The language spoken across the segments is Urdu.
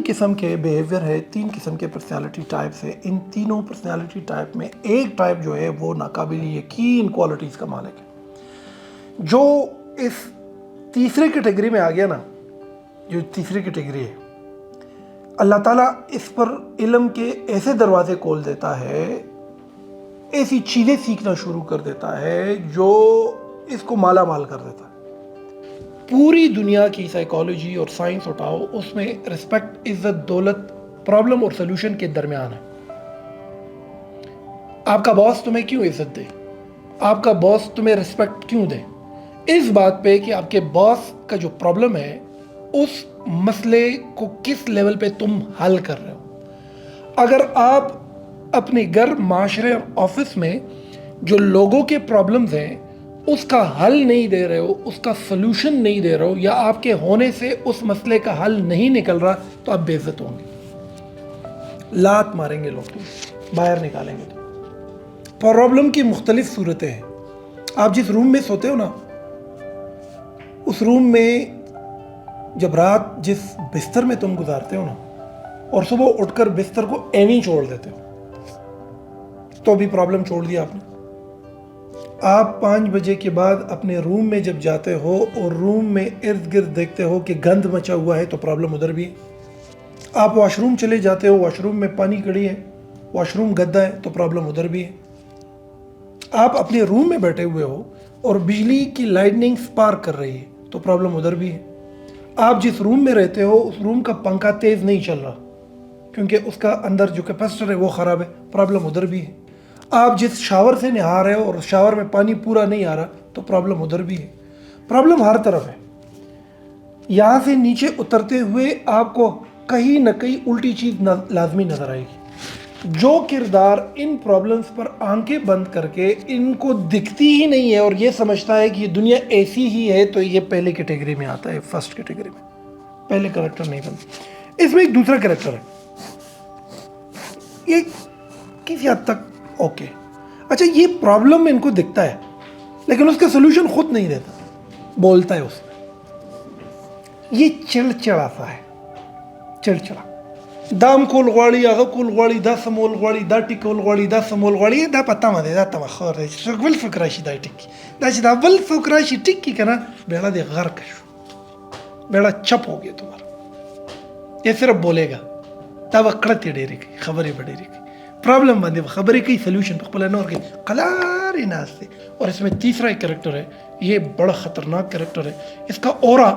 قسم کے بیہیویئر ہے، 3 قسم کے پرسنالٹی ٹائپس ہے. ان تینوں پرسنالٹی ٹائپ میں ایک ٹائپ جو ہے وہ ناقابل یقین کوالٹیز کا مالک ہے. جو اس تیسرے کیٹیگری میں آ گیا نا، جو تیسری کیٹیگری ہے، اللہ تعالیٰ اس پر علم کے ایسے دروازے کھول دیتا ہے، ایسی چیزیں سیکھنا شروع کر دیتا ہے جو اس کو مالا مال کر دیتا ہے. پوری دنیا کی سائیکالوجی اور سائنس اٹھاؤ، اس میں رسپیکٹ، عزت، دولت، پرابلم اور سلوشن کے درمیان ہے. آپ کا باس تمہیں کیوں عزت دے؟ آپ کا باس تمہیں رسپیکٹ کیوں دے؟ اس بات پہ کہ آپ کے باس کا جو پرابلم ہے اس مسئلے کو کس لیول پہ تم حل کر رہے ہو. اگر آپ اپنے گھر، معاشرے اور آفس میں جو لوگوں کے پرابلمز ہیں اس کا حل نہیں دے رہے ہو، اس کا سلوشن نہیں دے رہے ہو، یا آپ کے ہونے سے اس مسئلے کا حل نہیں نکل رہا، تو آپ بے عزت ہوں گے. لات ماریں گے لوگ، تم باہر نکالیں گے. پرابلم کی مختلف صورتیں ہیں. آپ جس روم میں سوتے ہو نا، اس روم میں جب رات جس بستر میں تم گزارتے ہو نا، اور صبح اٹھ کر بستر کو ایویں چھوڑ دیتے ہو، تو بھی پرابلم چھوڑ دیا آپ نے. آپ 5 بجے کے بعد اپنے روم میں جب جاتے ہو اور روم میں ارد گرد دیکھتے ہو کہ گند مچا ہوا ہے، تو پرابلم ادھر بھی ہے. آپ واش روم چلے جاتے ہو، واش روم میں پانی کڑی ہے، واش روم گندا ہے، تو پرابلم ادھر بھی ہے. آپ اپنے روم میں بیٹھے ہوئے ہو اور بجلی کی لائٹنگ سپارک کر رہی ہے، تو پرابلم ادھر بھی ہے. آپ جس روم میں رہتے ہو اس روم کا پنکھا تیز نہیں چل رہا کیونکہ اس کا اندر جو کیپیسٹر ہے وہ خراب ہے، پرابلم ادھر بھی ہے. آپ جس شاور سے نہا رہے ہو اور شاور میں پانی پورا نہیں آ رہا، تو پرابلم ادھر بھی ہے. پرابلم ہر طرف ہے. یہاں سے نیچے اترتے ہوئے آپ کو کہیں نہ کہیں الٹی چیز لازمی نظر آئے گی. جو کردار ان پرابلمز پر آنکھیں بند کر کے ان کو دکھتی ہی نہیں ہے اور یہ سمجھتا ہے کہ یہ دنیا ایسی ہی ہے، تو یہ پہلے کیٹیگری میں آتا ہے، فرسٹ کیٹیگری میں. پہلے کریکٹر نہیں بنتا. اس میں ایک دوسرا کریکٹر ہے، یہ کسی حد تک اوکے. اچھا، یہ پرابلم ان کو دکھتا ہے لیکن اس کا سلوشن خود نہیں دیتا، بولتا ہے اس میں. یہ چڑچڑا سا ہے، چڑچڑا. دام کول غواړي، هغه کول غواړي، دا سمول غواړي، دا ټیکول غواړي، دا سمول غواړي، دا پتا ما دی، دا تمخور دی، بل څوک راشي دا ټیک، دا چې دا بل څوک راشي ټیک کی کنه، بیڑا دی غرق شو، بیڑا چپ ہو گیا تمہارا. یہ صرف بولے گا، دا وکړه تی ډېرې کوي، خبرې به ډېرې کوي، پرابلم باندې خبرې کوي، سلوشن په خپل نور کوي، قلارې ناست دی. اور اس میں تیسرا ایک کریکٹر ہے، یہ بڑا خطرناک کریکٹر ہے. اس کا اورا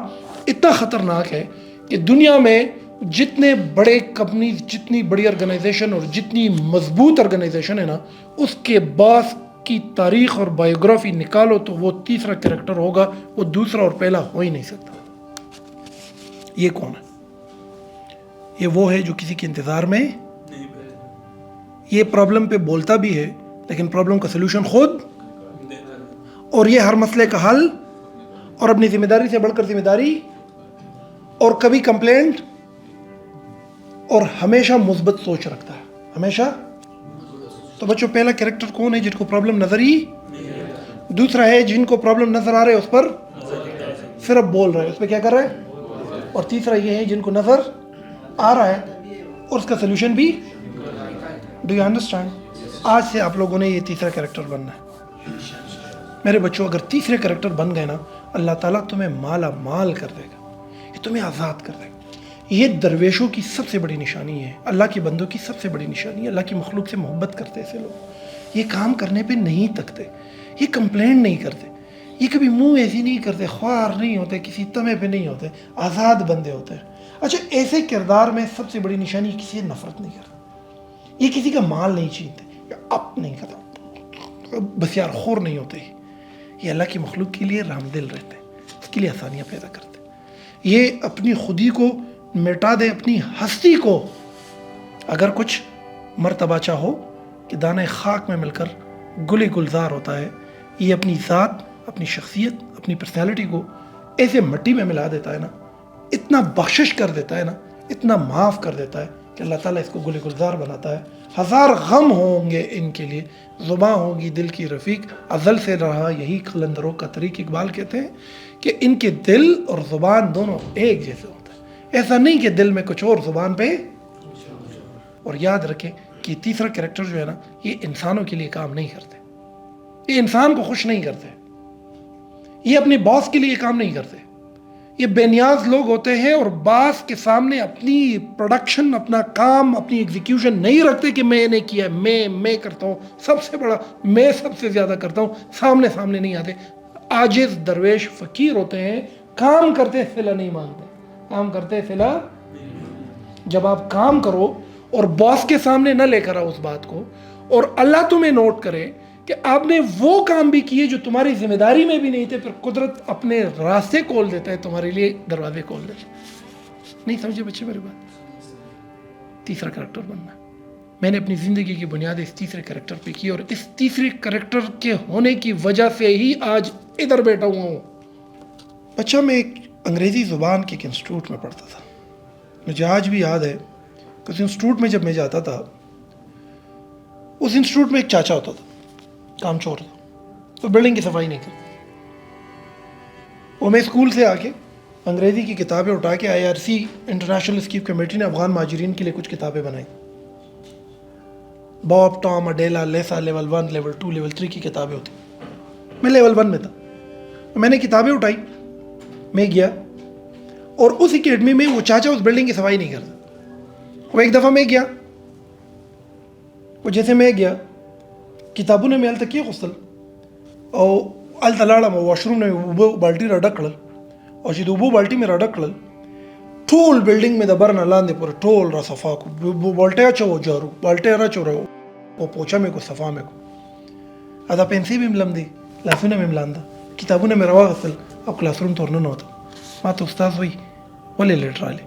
اتنا خطرناک ہے کہ دنیا میں جتنے بڑے کمپنیز، جتنی بڑی آرگنائزیشن اور جتنی مضبوط آرگنائزیشن ہے نا، اس کے باس کی تاریخ اور بایوگرافی نکالو تو وہ تیسرا کریکٹر ہوگا، وہ دوسرا اور پہلا ہو ہی نہیں سکتا. یہ کون ہے؟ یہ وہ ہے جو کسی کے انتظار میں، یہ پرابلم پہ بولتا بھی ہے لیکن پرابلم کا سلوشن خود، اور یہ ہر مسئلے کا حل، اور اپنی ذمہ داری سے بڑھ کر ذمہ داری، اور کبھی کمپلینٹ، اور ہمیشہ مثبت سوچ رکھتا ہے، ہمیشہ. تو بچوں، پہلا کریکٹر کون ہے؟ جن کو پرابلم نظر ہی. دوسرا ہے جن کو پرابلم نظر آ رہے اس پر صرف بول رہے، اس پہ کیا کر رہے. اور تیسرا یہ ہے جن کو نظر آ رہا ہے اور اس کا سلوشن بھی. Do you understand? آج سے آپ لوگوں نے یہ تیسرا کریکٹر بننا ہے. میرے بچوں، اگر تیسرے کریکٹر بن گئے نا، اللہ تعالیٰ تمہیں مالا مال کر دے گا، یہ تمہیں آزاد کر دے گا. یہ درویشوں کی سب سے بڑی نشانی ہے، اللہ کے بندوں کی سب سے بڑی نشانی ہے. اللہ کی مخلوق سے محبت کرتے ایسے لوگ، یہ کام کرنے پہ نہیں تکتے، یہ کمپلین نہیں کرتے، یہ کبھی منہ ایسی نہیں کرتے، خوار نہیں ہوتے، کسی تمے پہ نہیں ہوتے، آزاد بندے ہوتے ہیں. اچھا، ایسے کردار میں سب سے بڑی نشانی کسی سے نفرت نہیں کرتے، یہ کسی کا مال نہیں چھینتے، یا اپ نہیں کرتا، بس یار خور نہیں ہوتے. یہ اللہ کی مخلوق کے لیے رحم دل رہتے ہیں، اس کے لیے آسانیاں پیدا کرتے ہیں. یہ اپنی خودی کو مٹا دے، اپنی ہستی کو. اگر کچھ مرتبہ چاہو کہ دانے خاک میں مل کر گلی گلزار ہوتا ہے، یہ اپنی ذات، اپنی شخصیت، اپنی پرسنالٹی کو ایسے مٹی میں ملا دیتا ہے نا، اتنا بخشش کر دیتا ہے نا، اتنا معاف کر دیتا ہے کہ اللہ تعالیٰ اس کو گلی گلزار بناتا ہے. 1000 غم ہوں گے ان کے لیے، زباں ہوگی دل کی رفیق، ازل سے رہا یہی قلندروں کا طریق. اقبال کہتے ہیں کہ ان کے دل اور زبان دونوں ایک جیسے ہوتے ہیں. ایسا نہیں کہ دل میں کچھ اور زبان پہ. اور یاد رکھیں کہ تیسرا کریکٹر جو ہے نا یہ انسانوں کے لیے کام نہیں کرتے, یہ انسان کو خوش نہیں کرتے, یہ اپنے باس کے لیے کام نہیں کرتے, یہ بے نیاز لوگ ہوتے ہیں اور باس کے سامنے اپنی پروڈکشن, اپنا کام, اپنی ایگزیکیوشن نہیں رکھتے کہ میں نے کیا, میں کرتا ہوں, سب سے بڑا میں سب سے زیادہ کرتا ہوں, سامنے نہیں آتے. عاجز درویش فقیر ہوتے ہیں, کام کرتے صلہ نہیں مانگتے, کام کرتے صلہ. جب آپ کام کرو اور باس کے سامنے نہ لے کر آؤ اس بات کو, اور اللہ تمہیں نوٹ کرے کہ آپ نے وہ کام بھی کیے جو تمہاری ذمہ داری میں بھی نہیں تھے, پھر قدرت اپنے راستے کھول دیتا ہے, تمہارے لیے دروازے کھول دیتا ہے. نہیں سمجھے بچے میری بات؟ تیسرا کریکٹر بننا. میں نے اپنی زندگی کی بنیاد اس تیسرے کریکٹر پہ کی, اور اس تیسرے کریکٹر کے ہونے کی وجہ سے ہی آج ادھر بیٹھا ہوا ہوں. بچہ میں ایک انگریزی زبان کے ایک انسٹیٹیوٹ میں پڑھتا تھا. مجھے آج بھی یاد ہے کہ اس انسٹیٹیوٹ میں جب میں جاتا تھا, اس انسٹیٹیوٹ میں ایک چاچا ہوتا تھا, کام چور تھا, تو بلڈنگ کی صفائی نہیں کرتا. وہ میں اسکول سے آ کے انگریزی کی کتابیں اٹھا کے IRC انٹرنیشنل اسکیم کمیٹی نے افغان مہاجرین کے لیے کچھ کتابیں بنائی. باب, ٹام, اڈیلا, لیسا, لیول 1, لیول 2, لیول 3 کی کتابیں ہوتی. میں لیول 1 میں تھا, میں نے کتابیں اٹھائی, میں گیا, اور اس اکیڈمی میں وہ چاچا اس بلڈنگ کی صفائی نہیں کرتا. وہ ایک دفعہ میں گیا, وہ جیسے میں گیا کتابوں نے میل تک کیا غسل, اور التلاڑا میں واش روم نے وہ بالٹی رڈک کڑل, اور جی وہ بالٹی میں رڈک کڑل ټول بلډینګ مې د بر نه لاندې پورې ټول را صفا کو, بالټۍ اچو جارو, بالټۍ را چورو, او پوچا مې کو, صفا مې کو, ادا پنسي مې ملم دي, لاسونه مې ملانده, کتابونه مې راواغستل او کلاس روم ته ورننوتم. ما ته استاد وایي ولې لیټ راغلې؟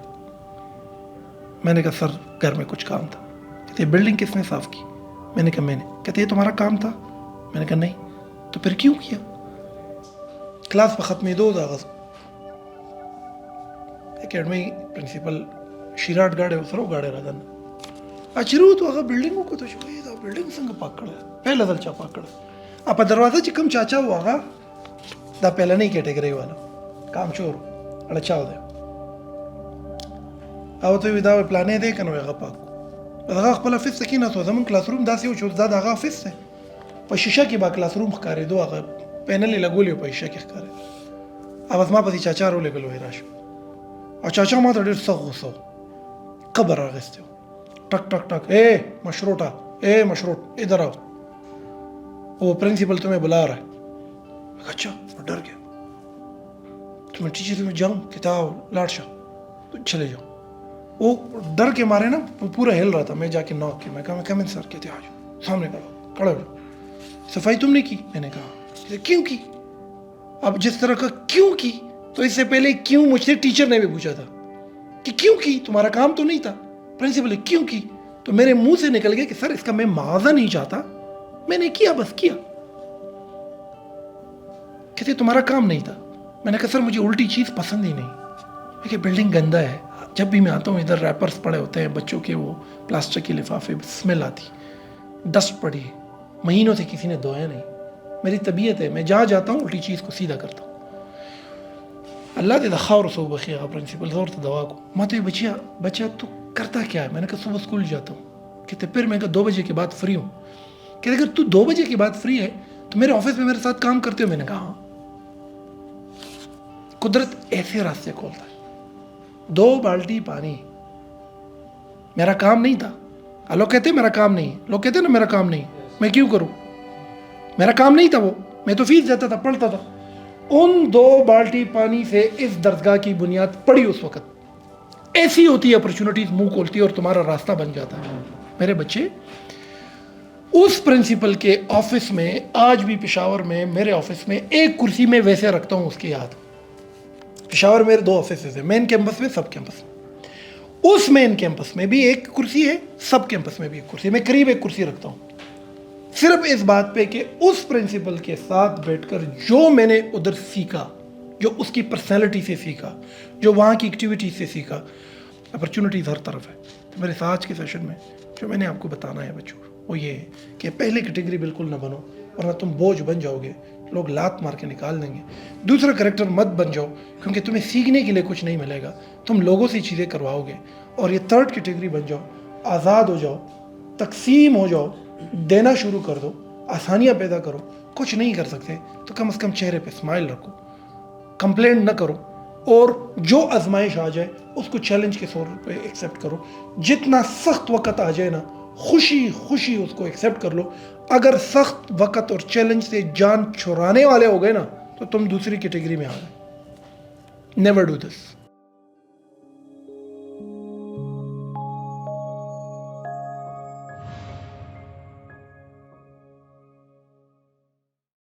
میں نے کہا سر گھر میں کچھ کام تھا. کہتے بلڈنگ کس نے صاف کی؟ میں نے کہا میں نے. کہتے یہ تمہارا کام تھا؟ میں نے کہا نہیں. تو پھر کیوں کیا؟ کلاس په ختمېدو د هغه اکیډمۍ پرنسپل شیراټ ګاډی ورسره وګاډی راځنه چې روت هغه بلډینګ وکړو چې وایي دا بلډینګ څنګه پاک کړی؟ پهله ځل چا پاک کړی؟ په دروازه چې کوم چاچا و هغه دا پهلنۍ کیټګرۍ والا کام چور اړچاو دی, او ته وی دا پلانې دی کنه هغه پاک هغه خپل افیس کې نه سو. زمون کلاس روم داسې و چې دا هغه افیس دی, په شیشه کې با کلاس روم ښکارېدو, هغه پینل یې لګولي په شیشه کې ښکارېدو. او بس ما پسې چاچا رولېږلو وایي راشه, او چاچا ما ته ډېر سخت غوسه و, قبر راغستی و, ټک ټک ټک, اے مشروطه, اے مشروط ادھر آؤ, وہ پرنسپل تمہیں بلا رہا ہے. اچھا ڈر گیا, تو میں ٹیچر میں جاؤں کتاب لاٹ شاہ تو چلے جاؤ. وہ ڈر کے مارے نا پورا ہل رہا تھا. میں جا کے ناک کیا, میں کہا میں کم ان سر, کہتے آ جاؤ سامنے کھڑے ہو. صفائی تم نے کی؟ میں نے کہا. کیوں کی؟ اب جس طرح کا کیوں کی, تو اس سے پہلے کیوں مجھ سے ٹیچر نے بھی پوچھا تھا کہ کیوں کی, تمہارا کام تو نہیں تھا. پرنسپل کیوں کی, تو میرے منہ سے نکل گیا کہ سر اس کا میں معاوضہ نہیں چاہتا, میں نے کیا, بس کیا. کہتے تمہارا کام نہیں تھا. میں نے کہا سر مجھے الٹی چیز پسند ہی نہیں. کہ بلڈنگ گندا ہے, جب بھی میں آتا ہوں ادھر ریپرس پڑے ہوتے ہیں بچوں کے, وہ پلاسٹک کے لفافے, اسمیل آتی, ڈسٹ پڑی ہے, مہینوں سے کسی نے دھویا نہیں. میری طبیعت ہے, میں جہاں جاتا ہوں الٹی چیز کو سیدھا کرتا ہوں. اللہ دے خاور سو بخیا پرنسپل زور تو دوا کو. میں تو بچہ تو کرتا کیا ہے؟ میں نے کہا صبح اسکول جاتا ہوں. کہتے پھر میں کہا 2 بجے کے بعد فری ہوں. کہتے اگر تو 2 بجے کے بعد فری ہے تو میرے آفس میں میرے ساتھ کام کرتے ہو؟ میں نے کہا ہاں. قدرت ایسے راستے کھولتا ہے. 2 بالٹی پانی میرا کام نہیں تھا. لوگ کہتے میرا کام نہیں ہے, لوگ کہتے نا میرا کام نہیں, میں کیوں کروں؟ میرا کام نہیں تھا وہ, میں تو فیس دیتا تھا, پڑھتا تھا. ان 2 بالٹی پانی سے اس درسگاہ کی بنیاد پڑی. اس وقت ایسی ہوتی ہے اپرچونٹیز منہ کھولتی ہے اور تمہارا راستہ بن جاتا ہے. میرے بچے اس پرنسپل کے آفس میں, آج بھی پشاور میں میرے آفس میں ایک کرسی میں ویسے رکھتا ہوں اس کی یاد. پشاور میرے 2 آفیسز ہیں, مین کیمپس میں, سب کیمپس میں. اس مین کیمپس میں بھی ایک کرسی ہے, سب کیمپس میں بھی ایک کرسی. میں قریب ایک کرسی رکھتا ہوں صرف اس بات پہ کہ اس پرنسپل کے ساتھ بیٹھ کر جو میں نے ادھر سیکھا, جو اس کی پرسنالٹی سے سیکھا, جو وہاں کی ایکٹیویٹی سے سیکھا. اپرچونٹیز ہر طرف ہے. تو میرے آج کے سیشن میں جو میں نے آپ کو بتانا ہے بچوں, وہ یہ ہے کہ پہلے کیٹیگری بالکل نہ بنو, ورنہ تم بوجھ بن جاؤ گے لوگ لات مار کے نکال دیں گے. دوسرا کریکٹر مت بن جاؤ کیونکہ تمہیں سیکھنے کے لیے کچھ نہیں ملے گا, تم لوگوں سے چیزیں کرواؤ گے. اور یہ تھرڈ کیٹیگری بن جاؤ, آزاد ہو جاؤ, تقسیم ہو جاؤ, دینا شروع کر دو, آسانیاں پیدا کرو. کچھ نہیں کر سکتے تو کم از کم چہرے پہ اسمائل رکھو, کمپلینٹ نہ کرو, اور جو آزمائش آ جائے اس کو چیلنج کے طور پہ ایکسیپٹ کرو. جتنا سخت وقت آ جائے نا, خوشی خوشی اس کو ایکسیپٹ کر لو. اگر سخت وقت اور چیلنج سے جان چھڑانے والے ہو گئے نا تو تم دوسری کیٹیگری میں آ گئے. Never do this.